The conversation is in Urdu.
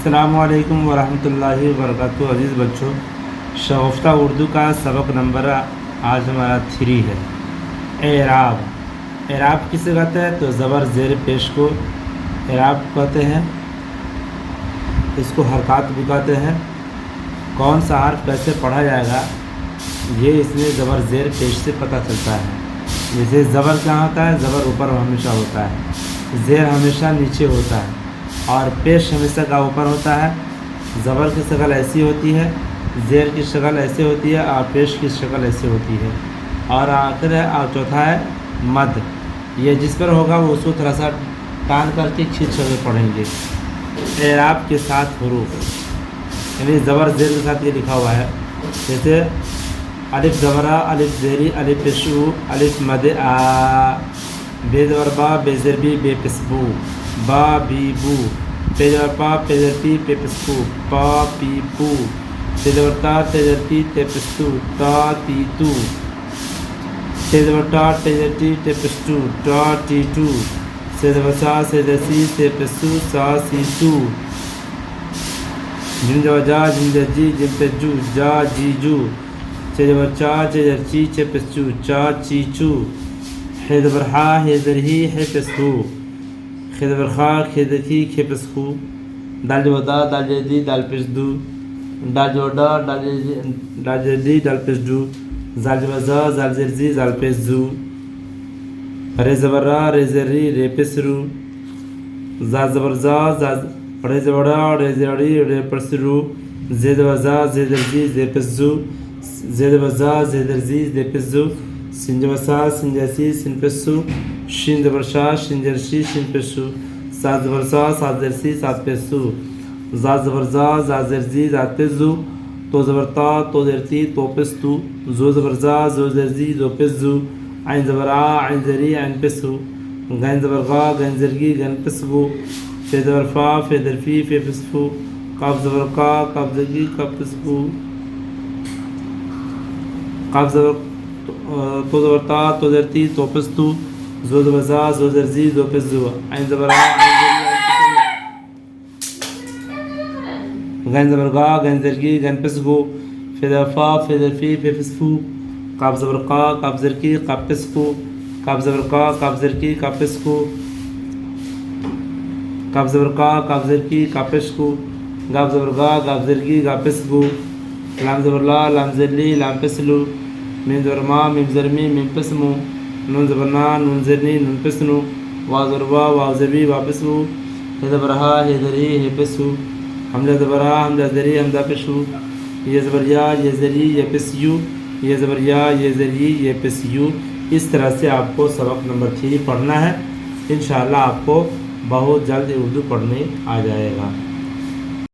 السلام علیکم ورحمۃ اللہ وبرکاتہ۔ عزیز بچوں، شگفتہ اردو کا سبق نمبر آج ہمارا 3 ہے۔ اعراب۔ اعراب کسے کہتے ہیں؟ تو زبر زیر پیش کو اعراب کہتے ہیں، اس کو حرکات بھی کہتے ہیں۔ کون سا حرف کیسے پڑھا جائے گا یہ اس میں زبر زیر پیش سے پتہ چلتا ہے۔ جیسے زبر کیا ہوتا ہے؟ زبر اوپر ہمیشہ ہوتا ہے، زیر ہمیشہ نیچے ہوتا ہے، اور پیش ہمیشہ کا اوپر ہوتا ہے۔ زبر کی شکل ایسی ہوتی ہے، زیر کی شکل ایسے ہوتی ہے، اور پیش کی شکل ایسے ہوتی ہے۔ اور آخر ہے اور چوتھا ہے مد۔ یہ جس پر ہوگا وہ اس کو تھوڑا سا ٹان کر کے کھینچ کر کے پڑھیں گے۔ اعراب کے ساتھ حروف، یعنی زبر زیر کے ساتھ یہ لکھا ہوا ہے، جیسے الف زبرا، الف زیری، الف پیشو، الف مد آ، بے زبر با، بے زر بی، بے پسبو، با بی بو، پے زبر پا، پے زر پی، پے پسپو، پا پی پو، تے زبر تا، تے زر تی، تے پستو، تا تی تو، تے زبر تا، تے زر ٹی، تے پستو، تا ٹی ٹو، سے زبر سا، سے زر سی، سے پسو، سا سی سو، جم زبر جا، جم زر جی، جم پہ جو، جا جی جو، چے زبر چا، چے زر چی، چے پس چو، چا چی چو، ہے زبر ہا، ہے زر ہی، ہے پس ہو، خے زبر خا، کھے زر کی، کھے پس خو، دال زبر دا، دال زر دی، دال پس دو، ڈال زبر ڈا، ڈال زر دی، دال پس ڈو، زال زبر زا، زال زر زی، زال پس زو، رے زبر را، رے زر ری، رے پس رو، زا زبر زا، رے زبر را، رے زر ری، رے پس رو، زے زبر زا، زے زر زی، زے پس زو، زے زبر زا، زے زر زی، زے پس زو، سین زبر سا، سین زر سی، سین پس سو، شین زبر شا، شین زر شی، شین پس شو، سات زبر سا، سات زر سی، سات پس سو، زا زبر زا، زا زر زی، زا پس زو، تو زبر تا، تو زر تی، تو پس تو، زو زبر زا، زو زر زی، زو پس زو، عین زبر آ، عین زری، عین پس ہو، غین زبر غا، غین زر گی، غین پس گو، فے زبر فا، فے در فی، فے پس فو، قاف زبر کا، قاف زر گی، قاف پس کو، قاف زبر تو زبر تا، تو زر تی، تو پس تو، زو زبر زا، زو زر زی، زو پس زو، عین زبر آ، عین زری، غین زبر غا، غین زر گی، غین پس گو، فے زبر فا، فے در فی، فے پس فو، قاف زبر قا، قاف زر کی، قاف پس کو، قاف زبر کا، قاف زر کی، قاف پس کو، قاف زبر کا، قاف زر کی، قاف پس کو، گاف زبر گا، گاف زر گی، گاف پس گو، لام زبر لا، لام زر لی، لام پس لو، میم زبر ما، میم زر می، میم پس مو، نون زبر نا، نون زر نی، نون پس نو، واو زبر وا، واو زر وی، واو پس وو، ہے زبر ہا، ہے زر ہی، ہے پس ہو، حمزہ زبر ہا، حمزہ زر ہی، حمزہ پس ہو، یہ زبر یا، یہ زر ہی، یہ پس یو، یہ زبر یا، یہ زر ہی، یہ پس یو۔ اس طرح سے آپ کو سبق نمبر 3 پڑھنا ہے۔ انشاءاللہ آپ کو بہت جلد اردو پڑھنے آ جائے گا۔